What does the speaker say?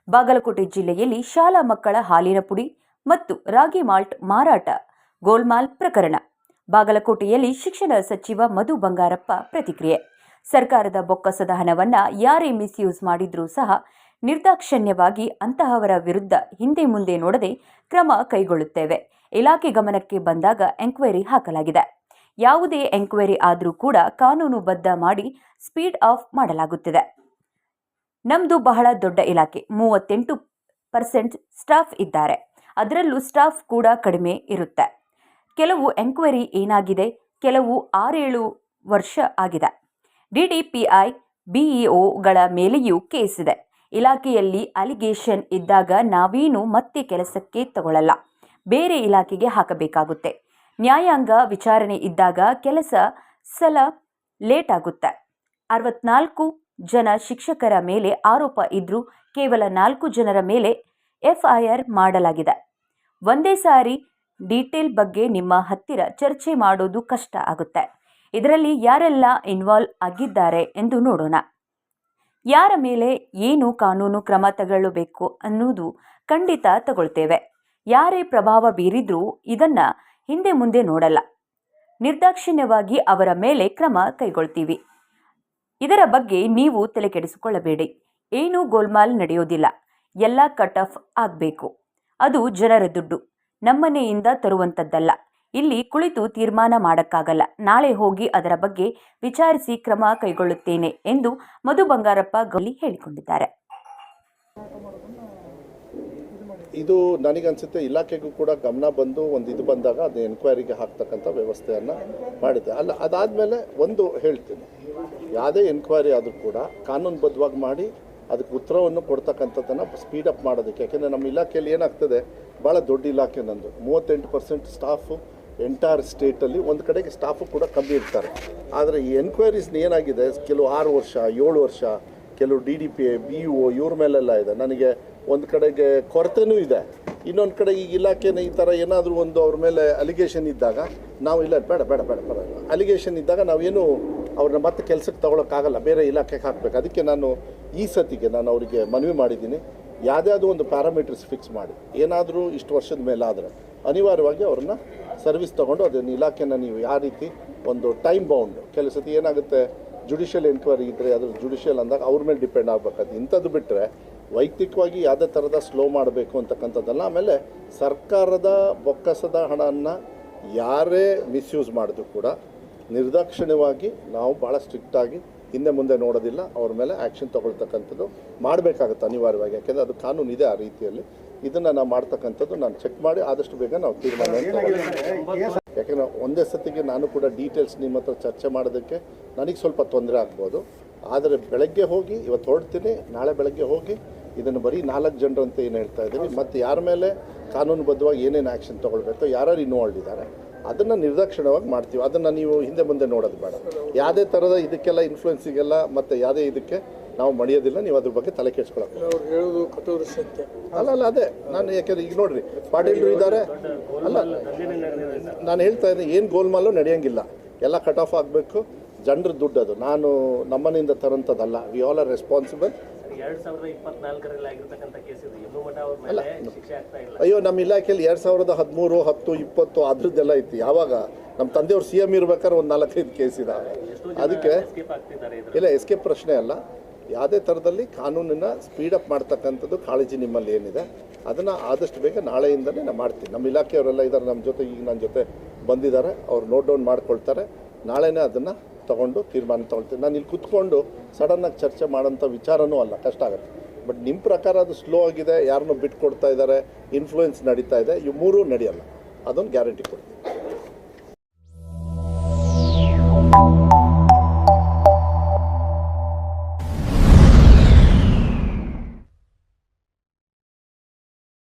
ಬಾಗಲಕೋಟೆ ಜಿಲ್ಲೆಯಲ್ಲಿ ಶಾಲಾ ಮಕ್ಕಳ ಹಾಲಿನ ಪುಡಿ ಮತ್ತು ರಾಗಿ ಮಾಲ್ಟ್ ಮಾರಾಟ ಗೋಲ್ಮಾಲ್ ಪ್ರಕರಣ. ಬಾಗಲಕೋಟೆಯಲ್ಲಿ ಶಿಕ್ಷಣ ಸಚಿವ ಮಧು ಬಂಗಾರಪ್ಪ ಪ್ರತಿಕ್ರಿಯೆ. ಸರ್ಕಾರದ ಬೊಕ್ಕಸದ ಹಣವನ್ನ ಯಾರೇ ಮಿಸ್ಯೂಸ್ ಮಾಡಿದ್ರೂ ಸಹ ನಿರ್ದಾಕ್ಷಣ್ಯವಾಗಿ ಅಂತಹವರ ವಿರುದ್ಧ ಹಿಂದೆ ಮುಂದೆ ನೋಡದೆ ಕ್ರಮ ಕೈಗೊಳ್ಳುತ್ತೇವೆ. ಇಲಾಖೆ ಗಮನಕ್ಕೆ ಬಂದಾಗ ಎಂಕ್ವೈರಿ ಹಾಕಲಾಗಿದೆ. ಯಾವುದೇ ಎಂಕ್ವೈರಿ ಆದರೂ ಕೂಡ ಕಾನೂನುಬದ್ಧ ಮಾಡಿ ಸ್ಪೀಡ್ ಆಫ್ ಮಾಡಲಾಗುತ್ತಿದೆ. ನಮ್ದು ಬಹಳ ದೊಡ್ಡ ಇಲಾಖೆ, 38% ಸ್ಟಾಫ್ ಇದ್ದಾರೆ. ಅದರಲ್ಲೂ ಸ್ಟಾಫ್ ಕೂಡ ಕಡಿಮೆ ಇರುತ್ತೆ. ಕೆಲವು ಎಂಕ್ವೈರಿ ಏನಾಗಿದೆ, ಕೆಲವು 6-7 ವರ್ಷ ಆಗಿದೆ. DDPI BEOಗಳ ಮೇಲೆಯೂ ಕೇಸ್ ಇದೆ. ಇಲಾಖೆಯಲ್ಲಿ ಅಲಿಗೇಷನ್ ಇದ್ದಾಗ ನಾವೇನು ಮತ್ತೆ ಕೆಲಸಕ್ಕೆ ತಗೊಳ್ಳಲ್ಲ, ಬೇರೆ ಇಲಾಖೆಗೆ ಹಾಕಬೇಕಾಗುತ್ತೆ. ನ್ಯಾಯಾಂಗ ವಿಚಾರಣೆ ಇದ್ದಾಗ ಕೆಲಸ ಸಲ ಲೇಟ್ ಆಗುತ್ತೆ. 64 ಜನ ಶಿಕ್ಷಕರ ಮೇಲೆ ಆರೋಪ ಇದ್ರೂ ಕೇವಲ 4 ಜನರ ಮೇಲೆ FIR ಮಾಡಲಾಗಿದೆ. ಒಂದೇ ಸಾರಿ ಡೀಟೇಲ್ ಬಗ್ಗೆ ನಿಮ್ಮ ಹತ್ತಿರ ಚರ್ಚೆ ಮಾಡೋದು ಕಷ್ಟ ಆಗುತ್ತೆ. ಇದರಲ್ಲಿ ಯಾರೆಲ್ಲ ಇನ್ವಾಲ್ವ್ ಆಗಿದ್ದಾರೆ ಎಂದು ನೋಡೋಣ. ಯಾರ ಮೇಲೆ ಏನು ಕಾನೂನು ಕ್ರಮ ತಗೊಳ್ಳಬೇಕು ಅನ್ನೋದು ಖಂಡಿತ ತಗೊಳ್ತೇವೆ. ಯಾರೇ ಪ್ರಭಾವ ಬೀರಿದ್ರೂ ಇದನ್ನ ಹಿಂದೆ ಮುಂದೆ ನೋಡಲ್ಲ. ನಿರ್ದಾಕ್ಷಿಣ್ಯವಾಗಿ ಅವರ ಮೇಲೆ ಕ್ರಮ ಕೈಗೊಳ್ತೀವಿ. ಇದರ ಬಗ್ಗೆ ನೀವು ತಲೆ ಕೆಡಿಸಿಕೊಳ್ಳಬೇಡಿ. ಏನೂ ಗೋಲ್ಮಾಲ್ ನಡೆಯೋದಿಲ್ಲ. ಎಲ್ಲ ಕಟ್ ಆಫ್ ಆಗಬೇಕು. ಅದು ಜನರ ದುಡ್ಡು, ನಮ್ಮನೆಯಿಂದ ತರುವಂಥದ್ದಲ್ಲ. ಇಲ್ಲಿ ಕುಳಿತು ತೀರ್ಮಾನ ಮಾಡೋಕ್ಕಾಗಲ್ಲ. ನಾಳೆ ಹೋಗಿ ಅದರ ಬಗ್ಗೆ ವಿಚಾರಿಸಿ ಕ್ರಮ ಕೈಗೊಳ್ಳುತ್ತೇನೆ ಎಂದು ಮಧು ಬಂಗಾರಪ್ಪ ಗೌಲಿ ಹೇಳಿಕೊಂಡಿದ್ದಾರೆ. ಇದು ನನಗನ್ಸುತ್ತೆ ಇಲಾಖೆಗೂ ಕೂಡ ಗಮನ ಬಂದು ಒಂದು ಇದು ಬಂದಾಗ ಅದು ಎನ್ಕ್ವೈರಿಗೆ ಹಾಕ್ತಕ್ಕಂಥ ವ್ಯವಸ್ಥೆಯನ್ನು ಮಾಡಿದೆ. ಅದಾದಮೇಲೆ ಒಂದು ಹೇಳ್ತೀನಿ, ಯಾವುದೇ ಎನ್ಕ್ವೈರಿ ಆದರೂ ಕೂಡ ಕಾನೂನುಬದ್ಧವಾಗಿ ಮಾಡಿ ಅದಕ್ಕೆ ಉತ್ತರವನ್ನು ಕೊಡ್ತಕ್ಕಂಥದ್ದನ್ನು ಸ್ಪೀಡಪ್ ಮಾಡೋದಕ್ಕೆ. ಯಾಕೆಂದರೆ ನಮ್ಮ ಇಲಾಖೆಯಲ್ಲಿ ಏನಾಗ್ತದೆ, ಭಾಳ ದೊಡ್ಡ ಇಲಾಖೆ ನಂದು, 38% ಸ್ಟಾಫು ಎಂಟೈರ್ ಸ್ಟೇಟಲ್ಲಿ. ಒಂದು ಕಡೆಗೆ ಸ್ಟಾಫು ಕೂಡ ಕಮ್ಮಿ ಇರ್ತಾರೆ. ಆದರೆ ಈ ಎನ್ಕ್ವೈರೀಸ್ನ ಏನಾಗಿದೆ, ಕೆಲವು 6 ವರ್ಷ 7 ವರ್ಷ, ಕೆಲವು DDPI BEO ಇವ್ರ ಮೇಲೆಲ್ಲ ಇದೆ. ನನಗೆ ಒಂದು ಕಡೆಗೆ ಕೊರತೆನೂ ಇದೆ, ಇನ್ನೊಂದು ಕಡೆ ಈ ಇಲಾಖೆನ ಈ ಥರ ಏನಾದರೂ ಒಂದು ಅವ್ರ ಮೇಲೆ ಅಲಿಗೇಷನ್ ಇದ್ದಾಗ ನಾವು ಇಲ್ಲ ಬೇಡ ಅಲಿಗೇಷನ್ ಇದ್ದಾಗ ನಾವೇನು ಅವ್ರನ್ನ ಮತ್ತೆ ಕೆಲಸಕ್ಕೆ ತಗೊಳ್ಳೋಕ್ಕಾಗಲ್ಲ, ಬೇರೆ ಇಲಾಖೆಗೆ ಹಾಕಬೇಕು. ಅದಕ್ಕೆ ನಾನು ಈ ಸತಿಗೆ ಅವರಿಗೆ ಮನವಿ ಮಾಡಿದ್ದೀನಿ, ಯಾವುದಾದ್ರೂ ಒಂದು ಪ್ಯಾರಾಮೀಟರ್ಸ್ ಫಿಕ್ಸ್ ಮಾಡಿ, ಏನಾದರೂ ಇಷ್ಟು ವರ್ಷದ ಮೇಲೆ ಆದರೆ ಅನಿವಾರ್ಯವಾಗಿ ಅವ್ರನ್ನ ಸರ್ವಿಸ್ ತೊಗೊಂಡು ಅದನ್ನು ಇಲಾಖೆನ ನೀವು ಯಾವ ರೀತಿ ಒಂದು ಟೈಮ್ ಬೌಂಡ್, ಕೆಲವು ಸತಿ ಏನಾಗುತ್ತೆ ಜುಡಿಷಿಯಲ್ ಎನ್ಕ್ವೈರಿ ಇದ್ದರೆ ಅದ್ರ ಜುಡಿಷಿಯಲ್ ಅಂದಾಗ ಅವ್ರ ಮೇಲೆ ಡಿಪೆಂಡ್ ಆಗಬೇಕಾದ. ಇಂಥದ್ದು ಬಿಟ್ಟರೆ ವೈಯಕ್ತಿಕವಾಗಿ ಯಾವುದೇ ಥರದ ಸ್ಲೋ ಮಾಡಬೇಕು ಅಂತಕ್ಕಂಥದ್ದಲ್ಲ. ಆಮೇಲೆ ಸರ್ಕಾರದ ಬೊಕ್ಕಸದ ಹಣವನ್ನು ಯಾರೇ ಮಿಸ್ಯೂಸ್ ಮಾಡಿದ್ರು ಕೂಡ ನಿರ್ದಾಕ್ಷಿಣ್ಯವಾಗಿ ನಾವು ಭಾಳ ಸ್ಟ್ರಿಕ್ಟಾಗಿ ಹಿಂದೆ ಮುಂದೆ ನೋಡೋದಿಲ್ಲ, ಅವ್ರ ಮೇಲೆ ಆ್ಯಕ್ಷನ್ ತೊಗೊಳ್ತಕ್ಕಂಥದ್ದು ಮಾಡಬೇಕಾಗುತ್ತೆ ಅನಿವಾರ್ಯವಾಗಿ. ಯಾಕೆಂದರೆ ಅದು ಕಾನೂನು ಇದೆ ಆ ರೀತಿಯಲ್ಲಿ. ಇದನ್ನು ನಾವು ಮಾಡ್ತಕ್ಕಂಥದ್ದು ನಾನು ಚೆಕ್ ಮಾಡಿ ಆದಷ್ಟು ಬೇಗ ನಾವು ತೀರ್ಮಾನ ತಗೊಳ್ತೀವಿ. ಯಾಕೆಂದರೆ ಒಂದೇ ಸತಿಗೆ ನಾನು ಕೂಡ ಡೀಟೇಲ್ಸ್ ನಿಮ್ಮ ಹತ್ರ ಚರ್ಚೆ ಮಾಡೋದಕ್ಕೆ ನನಗೆ ಸ್ವಲ್ಪ ತೊಂದರೆ ಆಗ್ಬೋದು. ಆದರೆ ಬೆಳಗ್ಗೆ ಹೋಗಿ ಇವತ್ತು ಹೊರಡ್ತೀನಿ, ನಾಳೆ ಬೆಳಗ್ಗೆ ಹೋಗಿ ಇದನ್ನು ಬರೀ 4 ಜನರಂತ ಏನು ಹೇಳ್ತಾ ಇದ್ದೀವಿ, ಮತ್ತು ಯಾರ ಮೇಲೆ ಕಾನೂನುಬದ್ಧವಾಗಿ ಏನೇನು ಆ್ಯಕ್ಷನ್ ತೊಗೊಳ್ಬೇಕು, ಯಾರು ಇನ್ವಾಲ್ವ್ ಇದ್ದಾರೆ ಅದನ್ನು ನಿರ್ದಾಕ್ಷಿಣ್ಯವಾಗಿ ಮಾಡ್ತೀವಿ. ಅದನ್ನು ನೀವು ಹಿಂದೆ ಮುಂದೆ ನೋಡೋದು ಬೇಡ. ಯಾವುದೇ ಥರದ ಇದಕ್ಕೆಲ್ಲ ಇನ್ಫ್ಲುಯೆನ್ಸಿಗೆಲ್ಲ ಮತ್ತು ಯಾವುದೇ ಇದಕ್ಕೆ ನಾವು ಮಣಿಯೋದಿಲ್ಲ. ನೀವು ಅದ್ರ ಬಗ್ಗೆ ತಲೆ ಕೆಡಿಸ್ಕೊಳ್ಳೋದು ಅಲ್ಲ ಅದೇ ನಾನು ಯಾಕೆಂದರೆ ಈಗ ನೋಡ್ರಿ ಪಾಟೀಲ್ರು ಇದ್ದಾರೆ ಅಲ್ಲ, ನಾನು ಹೇಳ್ತಾ ಇದ್ದೀನಿ ಏನು ಗೋಲ್ಮಾಲು ನಡೆಯೋಂಗಿಲ್ಲ, ಎಲ್ಲ ಕಟ್ ಆಫ್ ಆಗಬೇಕು. ಜನರ ದುಡ್ಡು ಅದು, ನಾನು ನಮ್ಮನೆಯಿಂದ ತರೋಂಥದ್ದಲ್ಲ. We all are responsible. 2024ರಲ್ಲಿ ಆಗಿರತಕ್ಕಂತ ಕೇಸ್ ಇದು, ಇನ್ನೂ ಮಠ ಅವ್ರ ಮೇಲೆ ಶಿಕ್ಷೆ ಆಗ್ತಾ ಇಲ್ಲ. ಅಯ್ಯೋ ನಮ್ಮ ಇಲಾಖೆಯಲ್ಲಿ 2013, 10, 20 ಅದ್ರದ್ದೆಲ್ಲ ಇತ್ತು. ಯಾವಾಗ ನಮ್ಮ ತಂದೆಯವ್ರು CM ಇರ್ಬೇಕಾದ್ರೆ ಒಂದು 4-5 ಕೇಸ್ ಇದ್ದಾವೆ. ಅದಕ್ಕೆ ಇಲ್ಲ ಎಸ್ಕೇಪ್ ಪ್ರಶ್ನೆ ಅಲ್ಲ. ಯಾವುದೇ ಥರದಲ್ಲಿ ಕಾನೂನನ್ನು ಸ್ಪೀಡಪ್ ಮಾಡ್ತಕ್ಕಂಥದ್ದು ಕಾಳಜಿ ನಿಮ್ಮಲ್ಲಿ ಏನಿದೆ ಅದನ್ನು ಆದಷ್ಟು ಬೇಗ ನಾಳೆಯಿಂದಲೇ ನಾನು ಮಾಡ್ತೀನಿ. ನಮ್ಮ ಇಲಾಖೆಯವರೆಲ್ಲ ಇದ್ದಾರೆ ನಮ್ಮ ಜೊತೆ, ಈಗ ನನ್ನ ಜೊತೆ ಬಂದಿದ್ದಾರೆ, ಅವ್ರು ನೋಟ್ ಡೌನ್ ಮಾಡ್ಕೊಳ್ತಾರೆ. ನಾಳೆನೇ ಅದನ್ನು ತೊಗೊಂಡು ತೀರ್ಮಾನ ತೊಗೊಳ್ತೀನಿ. ನಾನು ಇಲ್ಲಿ ಕೂತ್ಕೊಂಡು ಸಡನ್ನಾಗಿ ಚರ್ಚೆ ಮಾಡೋಂಥ ವಿಚಾರನೂ ಅಲ್ಲ, ಕಷ್ಟ ಆಗುತ್ತೆ. ಬಟ್ ನಿಮ್ಮ ಪ್ರಕಾರ ಅದು ಸ್ಲೋ ಆಗಿದೆ, ಯಾರನ್ನೂ ಬಿಟ್ಟು ಕೊಡ್ತಾ ಇದ್ದಾರೆ, ಇನ್ಫ್ಲೂಯೆನ್ಸ್ ನಡೀತಾ ಇದೆ, ಇವು 3 ನಡೆಯಲ್ಲ, ಅದೊಂದು ಗ್ಯಾರಂಟಿ ಕೊಡ್ತೀನಿ.